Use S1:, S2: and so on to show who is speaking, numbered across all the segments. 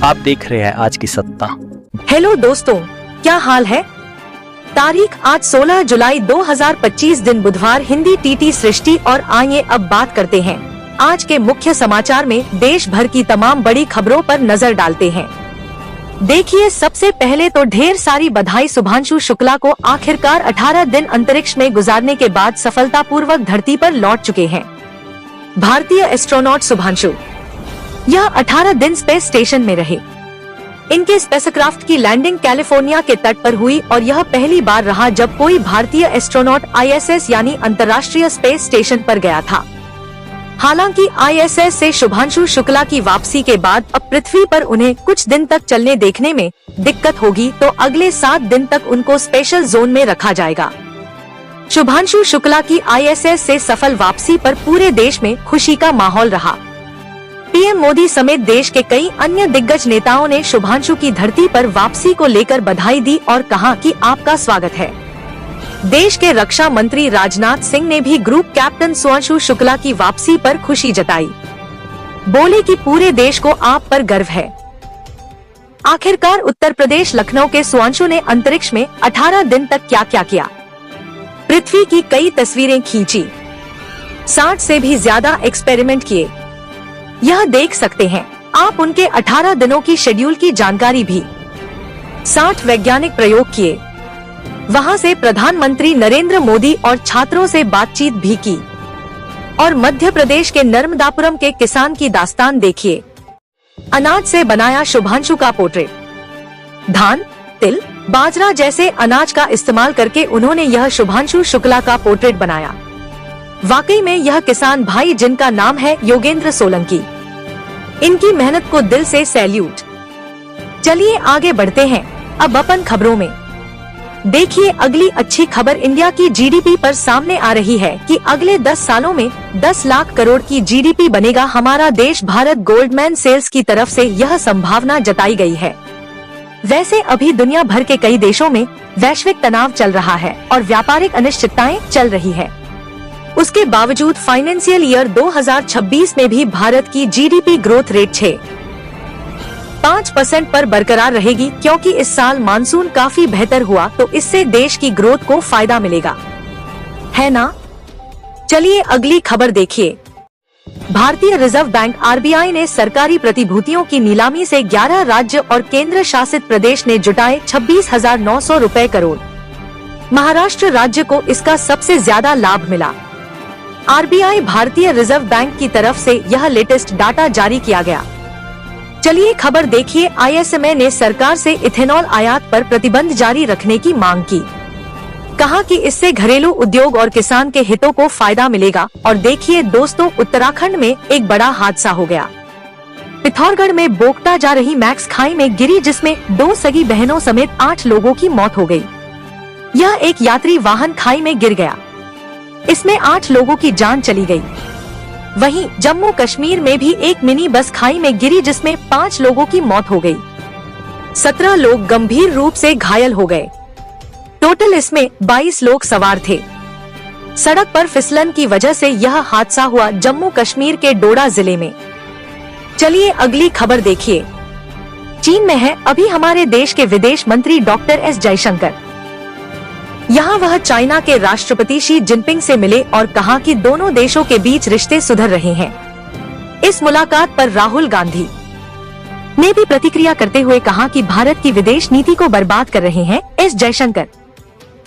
S1: आप देख रहे हैं आज की सत्ता।
S2: हेलो दोस्तों, क्या हाल है। तारीख आज 16 जुलाई 2025 दिन बुधवार। हिंदी टीटी सृष्टि और आइए अब बात करते हैं आज के मुख्य समाचार में देश भर की तमाम बड़ी खबरों पर नजर डालते हैं। देखिए, सबसे पहले तो ढेर सारी बधाई। शुभांशु शुक्ला को आखिरकार 18 दिन अंतरिक्ष में गुजारने के बाद सफलतापूर्वक धरती पर लौट चुके हैं भारतीय एस्ट्रोनॉट शुभांशु। यह 18 दिन स्पेस स्टेशन में रहे। इनके स्पेसक्राफ्ट की लैंडिंग कैलिफोर्निया के तट पर हुई और यह पहली बार रहा जब कोई भारतीय एस्ट्रोनॉट ISS यानी अंतर्राष्ट्रीय स्पेस स्टेशन पर गया था। हालांकि ISS से शुभांशु शुक्ला की वापसी के बाद अब पृथ्वी पर उन्हें कुछ दिन तक चलने देखने में दिक्कत होगी, तो अगले 7 दिन तक उनको स्पेशल जोन में रखा जाएगा। शुभांशु शुक्ला की ISS से सफल वापसी पर पूरे देश में खुशी का माहौल रहा। पीएम मोदी समेत देश के कई अन्य दिग्गज नेताओं ने शुभांशु की धरती पर वापसी को लेकर बधाई दी और कहा कि आपका स्वागत है। देश के रक्षा मंत्री राजनाथ सिंह ने भी ग्रुप कैप्टन शुभांशु शुक्ला की वापसी पर खुशी जताई। बोले कि पूरे देश को आप पर गर्व है। आखिरकार उत्तर प्रदेश लखनऊ के शुभांशु ने अंतरिक्ष में 18 दिन तक क्या क्या किया। पृथ्वी की कई तस्वीरें खींची, 60 से भी ज्यादा एक्सपेरिमेंट किए। यह देख सकते हैं आप उनके 18 दिनों की शेड्यूल की जानकारी भी। 60 वैज्ञानिक प्रयोग किए। वहां से प्रधानमंत्री नरेंद्र मोदी और छात्रों से बातचीत भी की। और मध्य प्रदेश के नर्मदापुरम के किसान की दास्तान देखिए। अनाज से बनाया शुभांशु का पोर्ट्रेट। धान, तिल, बाजरा जैसे अनाज का इस्तेमाल करके उन्होंने यह शुभांशु शुक्ला का पोर्ट्रेट बनाया। वाकई में यह किसान भाई, जिनका नाम है योगेंद्र सोलंकी, इनकी मेहनत को दिल से सैल्यूट। चलिए आगे बढ़ते हैं अब अपन खबरों में। देखिए, अगली अच्छी खबर इंडिया की GDP पर सामने आ रही है कि अगले 10 सालों में 10 लाख करोड़ की GDP बनेगा हमारा देश। भारत गोल्डमैन सेल्स की तरफ से यह संभावना जताई गई है। वैसे अभी दुनिया भर के कई देशों में वैश्विक तनाव चल रहा है और व्यापारिक अनिश्चितताएं चल रही है। उसके बावजूद फाइनेंशियल ईयर 2026 में भी भारत की GDP ग्रोथ रेट 6.5% पर बरकरार रहेगी, क्योंकि इस साल मानसून काफी बेहतर हुआ तो इससे देश की ग्रोथ को फायदा मिलेगा, है ना। चलिए अगली खबर देखिए। भारतीय रिजर्व बैंक RBI ने सरकारी प्रतिभूतियों की नीलामी से 11 राज्य और केंद्र शासित प्रदेश ने जुटाए 26,900 रुपए करोड़। महाराष्ट्र राज्य को इसका सबसे ज्यादा लाभ मिला। RBI भारतीय रिजर्व बैंक की तरफ से यह लेटेस्ट डाटा जारी किया गया। चलिए खबर देखिए। ISMA ने सरकार से इथेनॉल आयात पर प्रतिबंध जारी रखने की मांग की। कहा कि इससे घरेलू उद्योग और किसान के हितों को फायदा मिलेगा। और देखिए दोस्तों, उत्तराखंड में एक बड़ा हादसा हो गया। पिथौरागढ़ में बोगटा जा रही मैक्स खाई में गिरी, जिसमें 2 सगी बहनों समेत 8 लोगों की मौत हो गई। यह एक यात्री वाहन खाई में गिर गया। इसमें 8 लोगों की जान चली गई। वहीं जम्मू कश्मीर में भी एक मिनी बस खाई में गिरी, जिसमें 5 लोगों की मौत हो गई। 17 लोग गंभीर रूप से घायल हो गए। टोटल इसमें 22 लोग सवार थे। सड़क पर फिसलन की वजह से यह हादसा हुआ जम्मू कश्मीर के डोडा जिले में। चलिए अगली खबर देखिए। चीन में है अभी हमारे देश के विदेश मंत्री डॉक्टर S जयशंकर। यहाँ वह चाइना के राष्ट्रपति शी जिनपिंग से मिले और कहा कि दोनों देशों के बीच रिश्ते सुधर रहे हैं। इस मुलाकात पर राहुल गांधी ने भी प्रतिक्रिया करते हुए कहा कि भारत की विदेश नीति को बर्बाद कर रहे हैं S जयशंकर।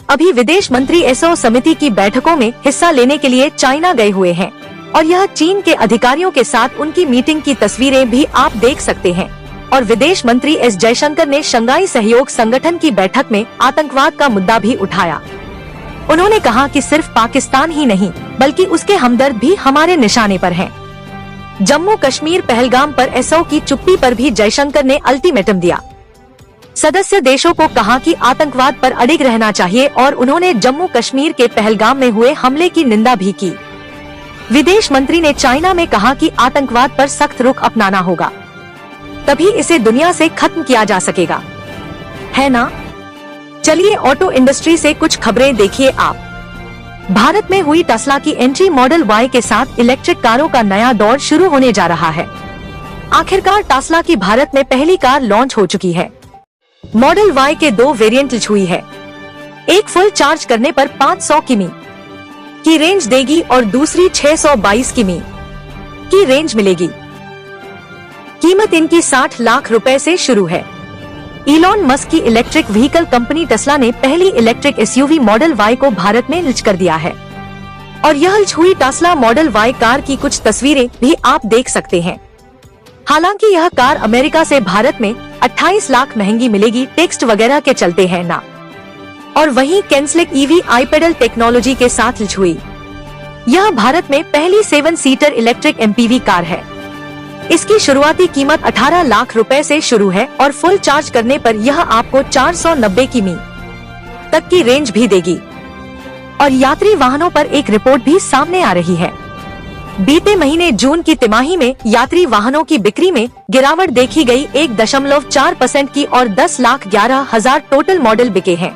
S2: अभी विदेश मंत्री SO समिति की बैठकों में हिस्सा लेने के लिए चाइना गए हुए हैं और यह चीन के अधिकारियों के साथ उनकी मीटिंग की तस्वीरें भी आप देख सकते हैं। और विदेश मंत्री S जयशंकर ने शंघाई सहयोग संगठन की बैठक में आतंकवाद का मुद्दा भी उठाया। उन्होंने कहा कि सिर्फ पाकिस्तान ही नहीं बल्कि उसके हमदर्द भी हमारे निशाने पर हैं। जम्मू कश्मीर पहलगाम पर SO की चुप्पी पर भी जयशंकर ने अल्टीमेटम दिया। सदस्य देशों को कहा कि आतंकवाद पर अडिग रहना चाहिए और उन्होंने जम्मू कश्मीर के पहलगाम में हुए हमले की निंदा भी की। विदेश मंत्री ने चाइना में कहा कि आतंकवाद पर सख्त रुख अपनाना होगा, तभी इसे दुनिया से खत्म किया जा सकेगा, है ना। चलिए ऑटो इंडस्ट्री से कुछ खबरें देखिए आप। भारत में हुई टेस्ला की एंट्री मॉडल Y के साथ इलेक्ट्रिक कारों का नया दौर शुरू होने जा रहा है। आखिरकार टेस्ला की भारत में पहली कार लॉन्च हो चुकी है। मॉडल वाई के 2 वेरिएंट लॉन्च हुई है। एक फुल चार्ज करने पर 500 किमी की रेंज देगी और दूसरी 622 किमी की रेंज मिलेगी। कीमत इनकी 60 लाख रुपए से शुरू है। इलॉन मस्क की इलेक्ट्रिक व्हीकल कंपनी टेस्ला ने पहली इलेक्ट्रिक एसयूवी मॉडल वाई को भारत में लॉन्च कर दिया है और यह लॉन्च हुई टेस्ला मॉडल वाई कार की कुछ तस्वीरें भी आप देख सकते हैं। हालांकि यह कार अमेरिका से भारत में 28 लाख महंगी मिलेगी, टेक्स्ट वगैरह के चलते हैं ना। और वहीं कैंसलिक ईवी आई-पेडल टेक्नोलॉजी के साथ लॉन्च हुई। यह भारत में पहली 7 सीटर इलेक्ट्रिक एमपीवी कार है। इसकी शुरुआती कीमत 18 लाख रुपए से शुरू है और फुल चार्ज करने पर यह आपको 490 किमी तक की रेंज भी देगी। और यात्री वाहनों पर एक रिपोर्ट भी सामने आ रही है। बीते महीने जून की तिमाही में यात्री वाहनों की बिक्री में गिरावट देखी गई 1.4% की और 10,11,000 टोटल मॉडल बिके हैं।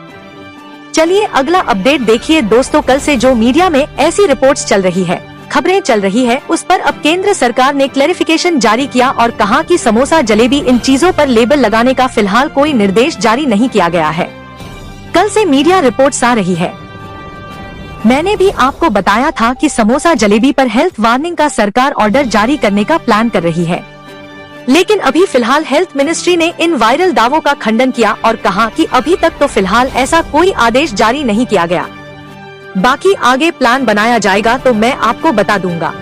S2: चलिए अगला अपडेट देखिए दोस्तों। कल से जो मीडिया में ऐसी रिपोर्ट्स चल रही है, खबरें चल रही है, उस पर अब केंद्र सरकार ने क्लैरिफिकेशन जारी किया और कहा कि समोसा, जलेबी इन चीजों पर लेबल लगाने का फिलहाल कोई निर्देश जारी नहीं किया गया है। कल से मीडिया रिपोर्ट्स आ रही है। मैंने भी आपको बताया था कि समोसा, जलेबी पर हेल्थ वार्निंग का सरकार ऑर्डर जारी करने का प्लान कर रही है, लेकिन अभी फिलहाल हेल्थ मिनिस्ट्री ने इन वायरल दावों का खंडन किया और कहा कि अभी तक तो फिलहाल ऐसा कोई आदेश जारी नहीं किया गया। बाकी आगे प्लान बनाया जाएगा तो मैं आपको बता दूंगा।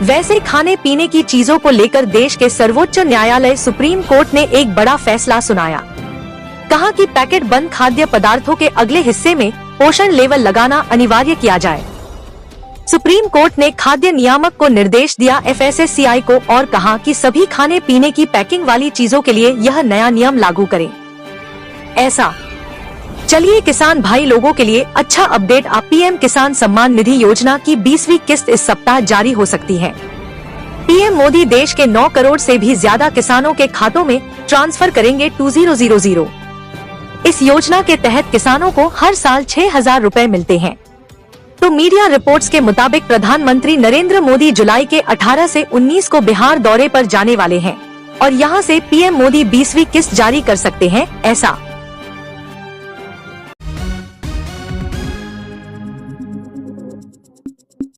S2: वैसे खाने पीने की चीजों को लेकर देश के सर्वोच्च न्यायालय सुप्रीम कोर्ट ने एक बड़ा फैसला सुनाया। कहा कि पैकेट बंद खाद्य पदार्थों के अगले हिस्से में पोषण लेवल लगाना अनिवार्य किया जाए। सुप्रीम कोर्ट ने खाद्य नियामक को निर्देश दिया FSSAI को और कहा कि सभी खाने पीने की पैकिंग वाली चीजों के लिए यह नया नियम लागू करें। ऐसा चलिए किसान भाई लोगों के लिए अच्छा अपडेट। आप PM किसान सम्मान निधि योजना की 20वीं किस्त इस सप्ताह जारी हो सकती है। PM मोदी देश के 9 करोड़ से भी ज्यादा किसानों के खातों में ट्रांसफर करेंगे 2000। इस योजना के तहत किसानों को हर साल 6,000 रुपए मिलते हैं। तो मीडिया रिपोर्ट्स के मुताबिक प्रधानमंत्री नरेंद्र मोदी जुलाई के 18 से 19 को बिहार दौरे पर जाने वाले हैं और यहां से PM मोदी 20वीं किस्त जारी कर सकते हैं, ऐसा